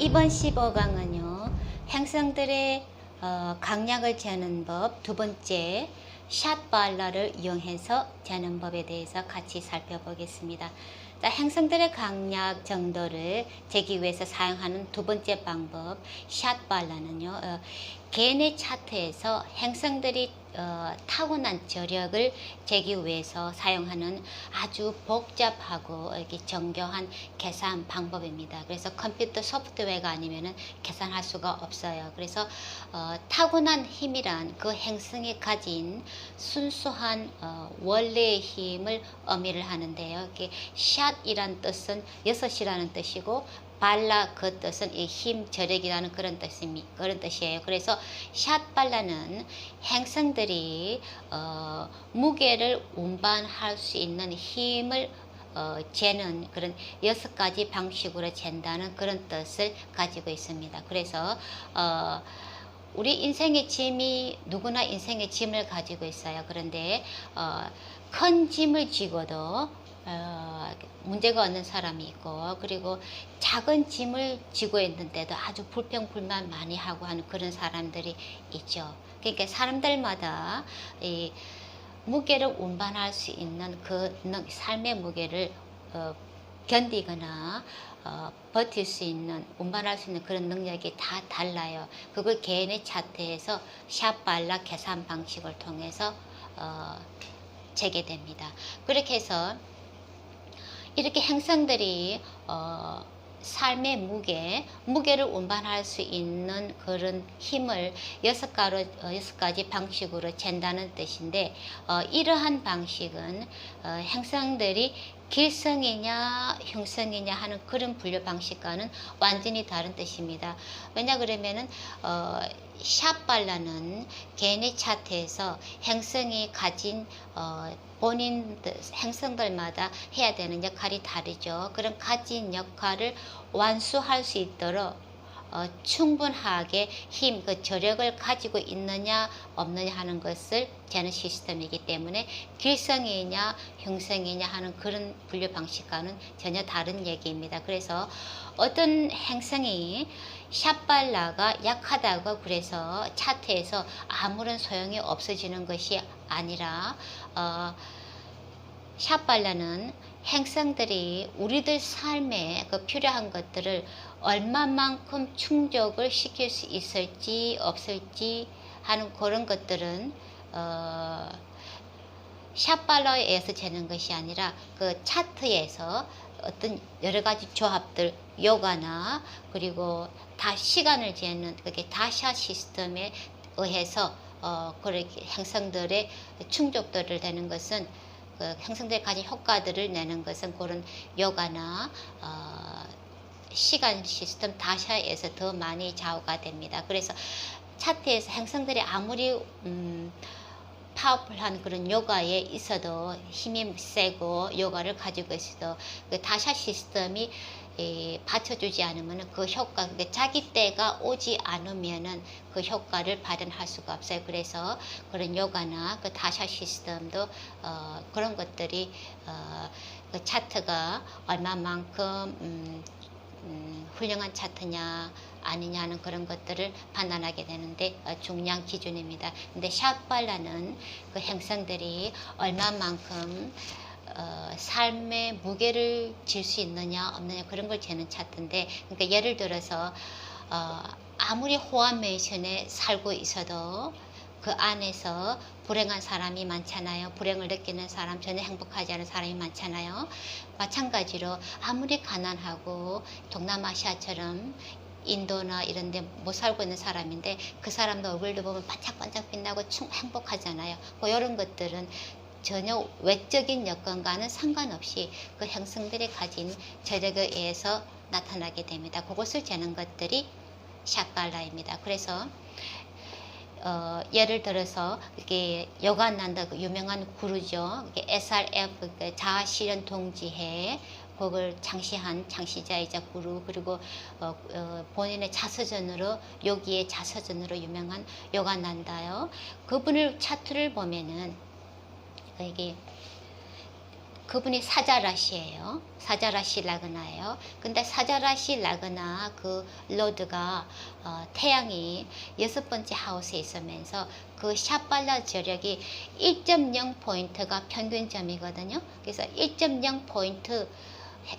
이번 15강은요, 행성들의 강약을 재는 법, 두 번째, 샷발라를 이용해서 재는 법에 대해서 같이 살펴보겠습니다. 자, 행성들의 강약 정도를 재기 위해서 사용하는 두 번째 방법, 샷발라는요, 개인의 차트에서 행성들이 타고난 저력을 재기 위해서 사용하는 아주 복잡하고 이렇게 정교한 계산 방법입니다. 그래서 컴퓨터 소프트웨어가 아니면은 계산할 수가 없어요. 그래서 타고난 힘이란 그 행성이 가진 순수한 원래의 힘을 의미를 하는데요. 이렇게 샷이란 뜻은 6이라는 뜻이고 발라 그 뜻은 이 힘, 저력이라는 그런 뜻이에요. 그래서 샷발라는 행성들이 무게를 운반할 수 있는 힘을 재는 그런 6가지 방식으로 잰다는 그런 뜻을 가지고 있습니다. 그래서 우리 인생의 짐이 누구나 인생의 짐을 가지고 있어요. 그런데 큰 짐을 지고도 문제가 없는 사람이 있고, 그리고 작은 짐을 지고 있는데도 아주 불평불만 많이 하고 하는 그런 사람들이 있죠. 그러니까 사람들마다 이 무게를 운반할 수 있는 그 삶의 무게를 견디거나 버틸 수 있는, 운반할 수 있는 그런 능력이 다 달라요. 그걸 개인의 차트에서 샷발라 계산 방식을 통해서 재게 됩니다. 그렇게 해서 이렇게 행성들이 삶의 무게를 운반할 수 있는 그런 힘을 6가지 방식으로 잰다는 뜻인데, 이러한 방식은 행성들이 길성이냐 흉성이냐 하는 그런 분류 방식과는 완전히 다른 뜻입니다. 왜냐 그러면은 샷발라는 개인의 차트에서 행성이 가진 본인 행성들마다 해야 되는 역할이 다르죠. 그런 가진 역할을 완수할 수 있도록 충분하게 힘, 그 저력을 가지고 있느냐 없느냐 하는 것을 재는 시스템이기 때문에 길성이냐 흉성이냐 하는 그런 분류 방식과는 전혀 다른 얘기입니다. 그래서 어떤 행성이 샷발라가 약하다고 그래서 차트에서 아무런 소용이 없어지는 것이 아니라 샷발라는 행성들이 우리들 삶에 그 필요한 것들을 얼마만큼 충족을 시킬 수 있을지 없을지 하는 그런 것들은 샷발라에 의해서 재는 것이 아니라 그 차트에서 어떤 여러 가지 조합들, 요가나 그리고 다 시간을 재는 그게 다샤 시스템에 의해서 그렇게 행성들의 충족도를 되는 것은, 그 행성들이 가진 효과들을 내는 것은 그런 요가나 시간 시스템 다샤에서 더 많이 좌우가 됩니다. 그래서 차트에서 행성들이 아무리 파워풀한 그런 요가에 있어도, 힘이 세고 요가를 가지고 있어도 그 다샤 시스템이 받쳐주지 않으면 그 효과, 자기 때가 오지 않으면은 그 효과를 발현할 수가 없어요. 그래서 그런 요가나 그 다샤 시스템도 그런 것들이 그 차트가 얼마만큼 훌륭한 차트냐 아니냐는 그런 것들을 판단하게 되는데 중요한 기준입니다. 근데 샷발라는 그 행성들이 얼마만큼 삶의 무게를 질 수 있느냐 없느냐 그런 걸 재는 차트인데, 그러니까 예를 들어서 아무리 호암메이션에 살고 있어도 그 안에서 불행한 사람이 많잖아요. 불행을 느끼는 사람, 전혀 행복하지 않은 사람이 많잖아요. 마찬가지로 아무리 가난하고 동남아시아처럼 인도나 이런 데 못 살고 있는 사람인데 그 사람도 얼굴도 보면 반짝반짝 빛나고 행복하잖아요. 뭐 이런 것들은 전혀 외적인 여건과는 상관없이 그 행성들이 가진 저력에 의해서 나타나게 됩니다. 그것을 재는 것들이 샷발라입니다. 그래서 예를 들어서 이게 요가난다, 유명한 구루죠. SRF 자아실현 동지회, 그걸 창시한 창시자이자 구루, 그리고 본인의 자서전으로, 요기의 자서전으로 유명한 요가난다요. 그분을 차트를 보면은 이게 그분이 사자라시예요. 사자라시 라그나예요. 근데 사자라시 라그나 그 로드가 태양이 6번째 하우스에 있으면서 그 샤발라 저력이 1.0 포인트가 평균점이거든요. 그래서 1.0 포인트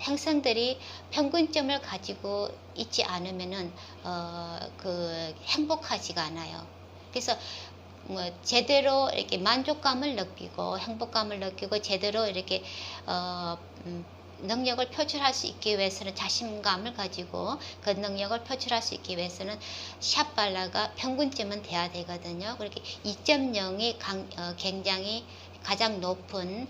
행성들이 평균점을 가지고 있지 않으면은 그 행복하지가 않아요. 그래서 뭐 제대로 이렇게 만족감을 느끼고 행복감을 느끼고 제대로 이렇게 능력을 표출할 수 있기 위해서는 자신감을 가지고 그 능력을 표출할 수 있기 위해서는 샤발라가 평균점은 돼야 되거든요. 그렇게 2.0이 굉장히 가장 높은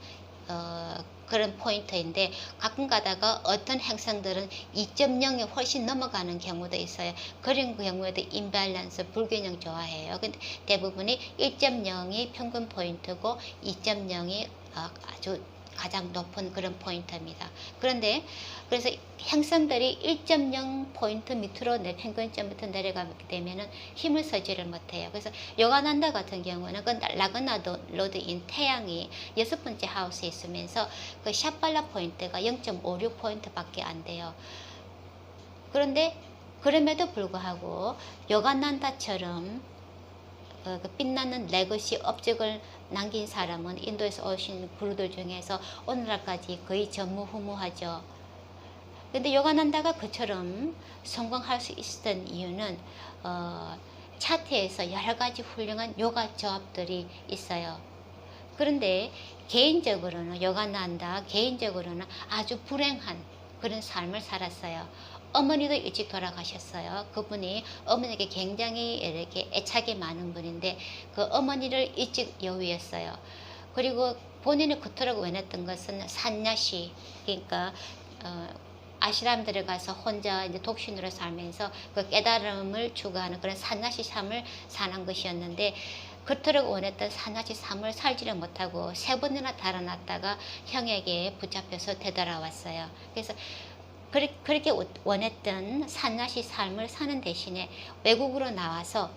그런 포인트인데 가끔 가다가 어떤 행성들은 2.0이 훨씬 넘어가는 경우도 있어요. 그런 경우에도 임밸런스, 불균형 좋아해요. 근데 대부분이 1.0이 평균 포인트고 2.0이 아주 가장 높은 그런 포인트입니다. 그런데 그래서 행성들이 1.0 포인트 밑으로 내 평균점 밑으로 내려가게 되면은 힘을 쓰지를 못해요. 그래서 요가난다 같은 경우는 그 라그나 로드인 태양이 6번째 하우스에 있으면서 그 샤발라 포인트가 0.56 포인트밖에 안 돼요. 그런데 그럼에도 불구하고 요가난다처럼 그 빛나는 레거시 업적을 남긴 사람은 인도에서 오신 구루들 중에서 오늘날까지 거의 전무후무하죠. 근데 요가난다가 그처럼 성공할 수 있었던 이유는 차트에서 여러 가지 훌륭한 요가 조합들이 있어요. 그런데 개인적으로는 요가난다 개인적으로는 아주 불행한 그런 삶을 살았어요. 어머니도 일찍 돌아가셨어요. 그분이 어머니에게 굉장히 이렇게 애착이 많은 분인데 그 어머니를 일찍 여위했어요. 그리고 본인이 그토록 원했던 것은 산야시, 그러니까 아시람 들어가서 혼자 이제 독신으로 살면서 그 깨달음을 추구하는 그런 산야시 삶을 사는 것이었는데 그토록 원했던 산야시 삶을 살지를 못하고 3번이나 달아났다가 형에게 붙잡혀서 되돌아왔어요. 그래서 그렇게 원했던 산야시 삶을 사는 대신에 외국으로 나와서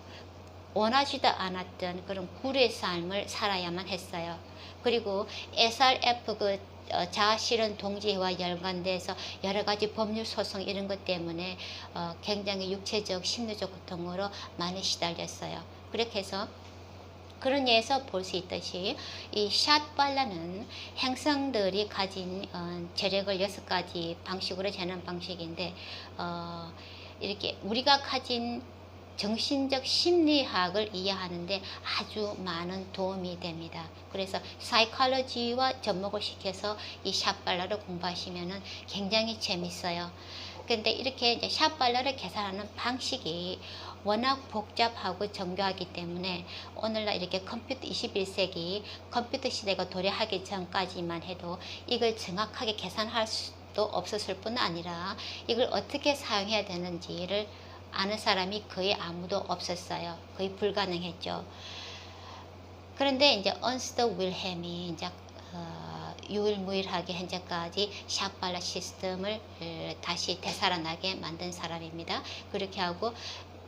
원하지도 않았던 그런 구루의 삶을 살아야만 했어요. 그리고 SRF 그 자아실현 동지와 연관돼서 여러 가지 법률 소송 이런 것 때문에 굉장히 육체적, 심리적 고통으로 많이 시달렸어요. 그렇게 해서 그런 예에서 볼 수 있듯이 이 샷발라는 행성들이 가진 재력을 6가지 방식으로 재는 방식인데 이렇게 우리가 가진 정신적 심리학을 이해하는데 아주 많은 도움이 됩니다. 그래서 사이콜로지와 접목을 시켜서 이 샷발라를 공부하시면 굉장히 재밌어요. 근데 이렇게 이제 샷발라를 계산하는 방식이 워낙 복잡하고 정교하기 때문에 오늘날 이렇게 컴퓨터 21세기 컴퓨터 시대가 도래하기 전까지만 해도 이걸 정확하게 계산할 수도 없었을 뿐 아니라 이걸 어떻게 사용해야 되는지를 아는 사람이 거의 아무도 없었어요. 거의 불가능했죠. 그런데 이제 언스트 윌헬이 이제 유일무이하게 현재까지 샷발라 시스템을 다시 되살아나게 만든 사람입니다. 그렇게 하고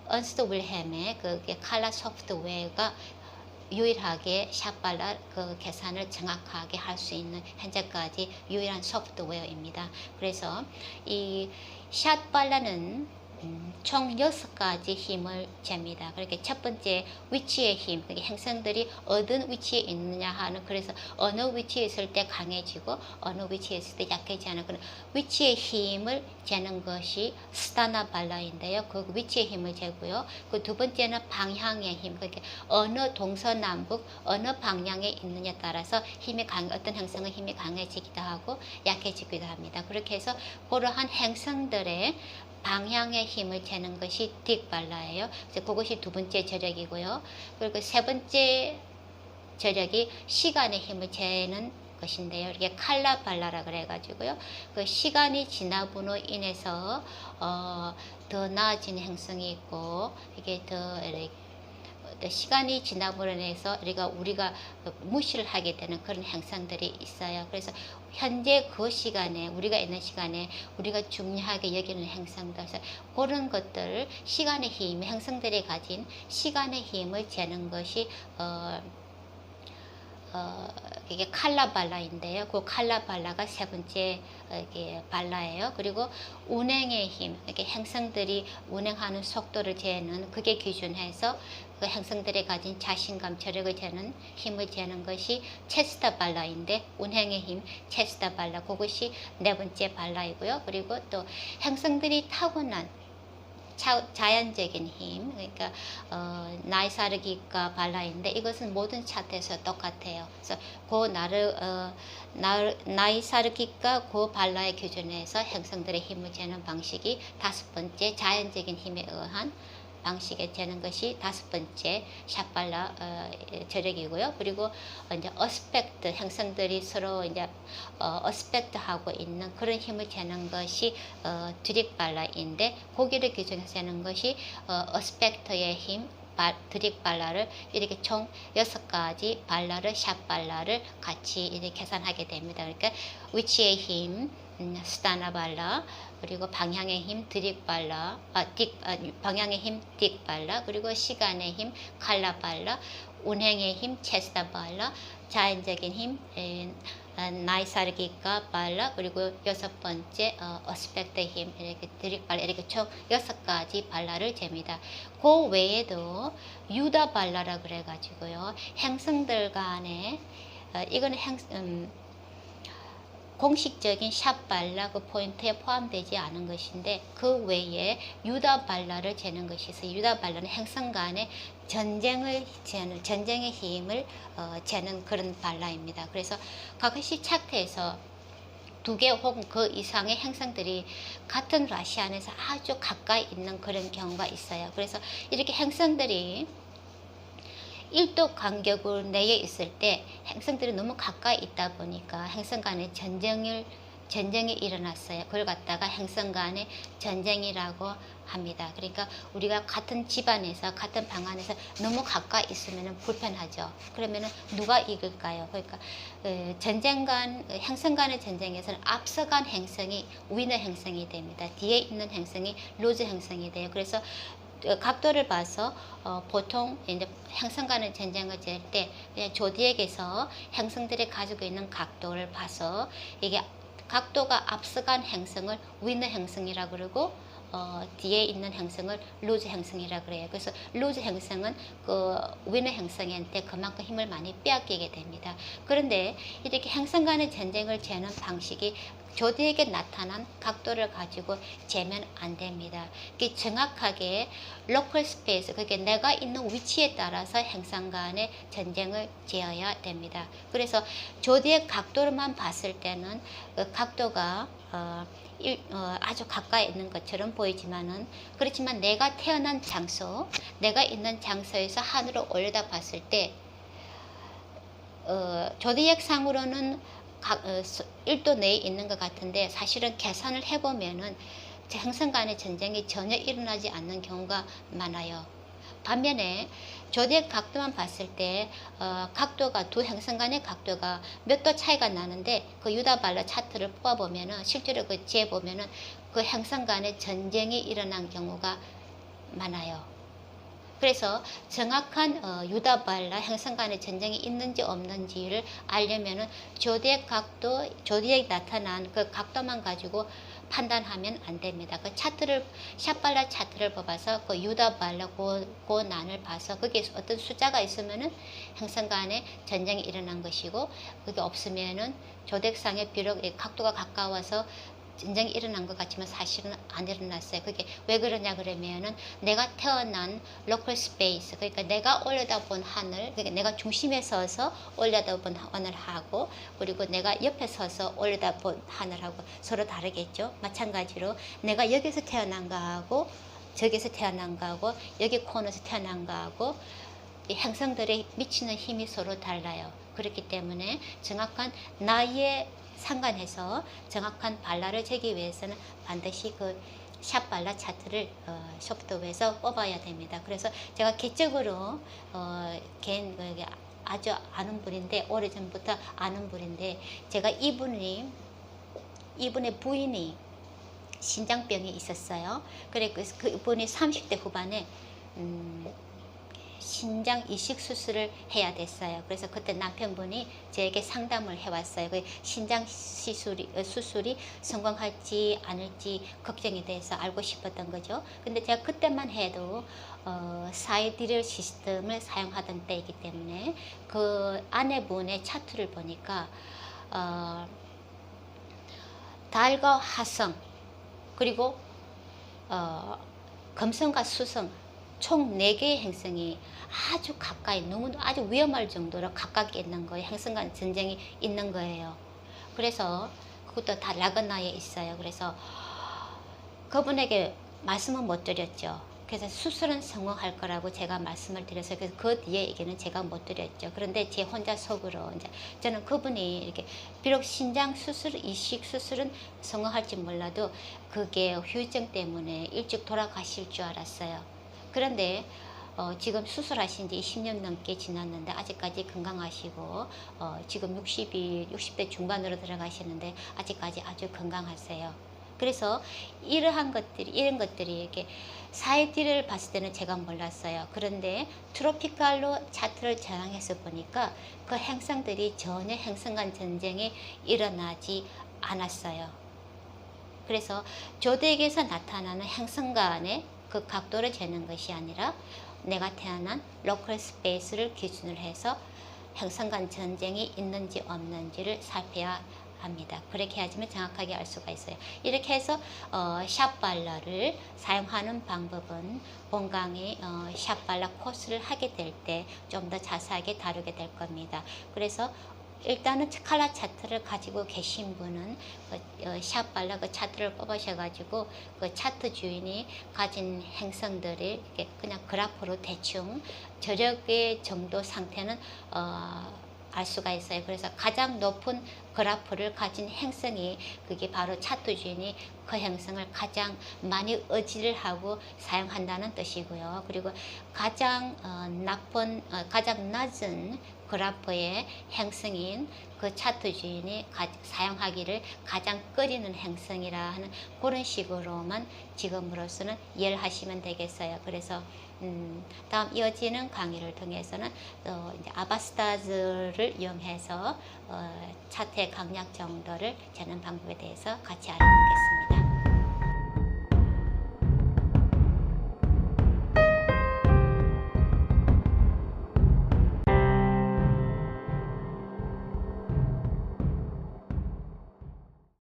언스트 윌헬의 그 칼라 소프트웨어가 유일하게 샷발라 그 계산을 정확하게 할 수 있는 현재까지 유일한 소프트웨어입니다. 그래서 이 샷발라는 총 6가지 힘을 잽니다. 그렇게 첫 번째 위치의 힘, 행성들이 어떤 위치에 있느냐 하는, 그래서 어느 위치에 있을 때 강해지고 어느 위치에 있을 때 약해지는 그런 위치의 힘을 재는 것이 스타나 발라인데요. 그 위치의 힘을 재고요. 그 두 번째는 방향의 힘, 그렇게 어느 동서남북 어느 방향에 있느냐에 따라서 어떤 행성의 힘이 강해지기도 하고 약해지기도 합니다. 그렇게 해서 그러한 행성들의 방향의 힘을 재는 것이 딕발라예요. 그것이 두 번째 저력이고요. 그리고 세 번째 저력이 시간의 힘을 재는 것인데요. 이게 칼라발라라 그래가지고요. 그 시간이 지남으로 인해서 더 나아지는 행성이 있고 이게 더 시간이 지남으로 인해서 우리가 무시를 하게 되는 그런 행성들이 있어요. 그래서 현재 그 시간에 우리가 있는 시간에 우리가 중요하게 여기는 행성들, 그런 것들을 시간의 힘, 행성들이 가진 시간의 힘을 재는 것이 이게 칼라 발라인데요. 그 칼라 발라가 세 번째 이게 발라예요. 그리고 운행의 힘, 이렇게 행성들이 운행하는 속도를 재는 그게 기준해서 그 행성들이 가진 자신감, 저력을 재는 힘을 재는 것이 체스터 발라인데 운행의 힘, 체스터 발라 그것이 네 번째 발라이고요. 그리고 또 행성들이 타고난 자연적인 힘, 그러니까 나이사르기가 발라인데 이것은 모든 차트에서 똑같아요. 그래서 그 나이사르기가 그 발라의 기준에서 행성들의 힘을 재는 방식이 다섯 번째 자연적인 힘에 의한 방식에 재는 것이 다섯 번째 샷발라 저력이고요. 그리고 이제 어스펙트 행성들이 서로 이제 어스펙트 하고 있는 그런 힘을 재는 것이 드릭발라인데 고기를 기준해서 재는 것이 어스펙트의 힘 드릭 발라를 이렇게 총 6가지 발라를 샷발라를 같이 이렇게 계산하게 됩니다. 그러니까 위치의 힘 스타나 발라, 그리고 방향의 힘 드릭 발라, 방향의 힘 딕 발라, 그리고 시간의 힘 칼라 발라, 운행의 힘 체스타 발라, 자연적인 힘 나이사르기가 발라, 그리고 여섯 번째 어스펙트 힘 이렇게 드릭 발라, 이렇게 총 6가지 발라를 잽니다. 그 외에도 유다 발라라 그래가지고요, 행성들 간에 이거는 공식적인 샷 발라 그 포인트에 포함되지 않은 것인데 그 외에 유다 발라를 재는 것이 있어요. 유다 발라는 행성 간의 전쟁을 재는, 전쟁의 힘을 재는 그런 발라입니다. 그래서 가끔씩 차트에서 2개 혹은 그 이상의 행성들이 같은 라시 안에서 아주 가까이 있는 그런 경우가 있어요. 그래서 이렇게 행성들이 1도 간격을 내에 있을 때 행성들이 너무 가까이 있다 보니까 행성 간의 전쟁이 일어났어요. 그걸 갖다가 행성 간의 전쟁이라고 합니다. 그러니까 우리가 같은 집안에서 같은 방 안에서 너무 가까이 있으면 불편하죠. 그러면 누가 이길까요? 그러니까 행성 간의 전쟁에서는 앞서간 행성이 위너 행성이 됩니다. 뒤에 있는 행성이 로즈 행성이 돼요. 그래서 각도를 봐서 보통 이제 행성 간의 전쟁을 잴 때 그냥 조디액에서 행성들이 가지고 있는 각도를 봐서 이게 각도가 앞서간 행성을 위너 행성이라 그러고 뒤에 있는 행성을 로즈 행성이라 그래요. 그래서 로즈 행성은 그 위너 행성한테 그만큼 힘을 많이 빼앗기게 됩니다. 그런데 이렇게 행성 간의 전쟁을 재는 방식이 조디에게 나타난 각도를 가지고 재면 안 됩니다. 이게 정확하게 로컬 스페이스, 그게 내가 있는 위치에 따라서 행성 간의 전쟁을 재어야 됩니다. 그래서 조디의 각도로만 봤을 때는 그 각도가 아주 가까이 있는 것처럼 보이지만은, 그렇지만 내가 태어난 장소, 내가 있는 장소에서 하늘을 올려다 봤을 때 조디액 상으로는 1도 내에 있는 것 같은데 사실은 계산을 해보면은 행성 간의 전쟁이 전혀 일어나지 않는 경우가 많아요. 반면에 조디액 각도만 봤을 때 각도가 두 행성 간의 각도가 몇 도 차이가 나는데 그 유다 발라 차트를 뽑아보면은 실제로 그 재보면은 그 행성 간의 전쟁이 일어난 경우가 많아요. 그래서 정확한 유다 발라 행성 간의 전쟁이 있는지 없는지를 알려면은 조디액 각도, 조디액 나타난 그 각도만 가지고 판단하면 안 됩니다. 그 차트를, 샷발라 차트를 뽑아서 그 유다 발라 그 난을 봐서 거기에 어떤 숫자가 있으면은 행성 간의 전쟁이 일어난 것이고, 그게 없으면은 조디액상에 비록 각도가 가까워서 전쟁이 일어난 것 같지만 사실은 안 일어났어요. 그게 왜 그러냐 그러면은 내가 태어난 로컬 스페이스, 그러니까 내가 올려다본 하늘, 그러니까 내가 중심에 서서 올려다본 하늘하고 그리고 내가 옆에 서서 올려다본 하늘하고 서로 다르겠죠. 마찬가지로 내가 여기서 태어난 거하고 저기서 태어난 거하고 여기 코너에서 태어난 거하고 이 행성들이 미치는 힘이 서로 달라요. 그렇기 때문에 정확한 나이에 상관해서 정확한 발라를 재기 위해서는 반드시 그 샷 발라 차트를 소프트웨어에서 뽑아야 됩니다. 그래서 제가 개적으로 개인 아주 아는 분인데, 오래전부터 아는 분인데, 제가 이분의 부인이 신장병이 있었어요. 그래 그분이 30대 후반에 신장 이식 수술을 해야 됐어요. 그래서 그때 남편분이 저에게 상담을 해왔어요. 그 신장 수술이 성공할지 않을지 걱정이 돼서 알고 싶었던 거죠. 근데 제가 그때만 해도 사이디럴 시스템을 사용하던 때이기 때문에 그 아내분의 차트를 보니까 달과 화성 그리고 금성과 수성 총 4개의 행성이 아주 가까이 너무 아주 위험할 정도로 가깝게 있는 거예요. 행성간 전쟁이 있는 거예요. 그래서 그것도 다 라그나에 있어요. 그래서 그분에게 말씀은 못 드렸죠. 그래서 수술은 성공할 거라고 제가 말씀을 드려서 그 뒤에 얘기는 제가 못 드렸죠. 그런데 제 혼자 속으로 이제 저는 그분이 이렇게 비록 신장 수술, 이식 수술은 성공할지 몰라도 그게 후유증 때문에 일찍 돌아가실 줄 알았어요. 그런데 지금 수술하신 지 20년 넘게 지났는데 아직까지 건강하시고 지금 60대 중반으로 들어가시는데 아직까지 아주 건강하세요. 그래서 이런 것들이 이렇게 사이디를 봤을 때는 제가 몰랐어요. 그런데 트로피칼로 차트를 전환해서 보니까 그 행성들이 전혀 행성 간 전쟁이 일어나지 않았어요. 그래서 조덱에서 나타나는 행성 간의 그 각도를 재는 것이 아니라 내가 태어난 로컬 스페이스를 기준으로 해서 행성 간 전쟁이 있는지 없는지를 살펴야 합니다. 그렇게 해야지만 정확하게 알 수가 있어요. 이렇게 해서 샷발러를 사용하는 방법은 본 강의 샷발러 코스를 하게 될 때 좀 더 자세하게 다루게 될 겁니다. 그래서 일단은 칼라 차트를 가지고 계신 분은 샷발러 그 차트를 뽑으셔가지고 그 차트 주인이 가진 행성들을 이렇게 그냥 그래프로 대충 저력의 정도 상태는 알 수가 있어요. 그래서 가장 높은 그래프를 가진 행성이 그게 바로 차트 주인이 그 행성을 가장 많이 의지를 하고 사용한다는 뜻이고요. 그리고 가장 가장 낮은 그래프의 행성인 그 차트 주인이 사용하기를 가장 꺼리는 행성이라 하는 그런 식으로만 지금으로서는 이해를 하시면 되겠어요. 그래서 다음 이어지는 강의를 통해서는 이제 아바스타즈를 이용해서 차트의 강약 정도를 재는 방법에 대해서 같이 알아보겠습니다.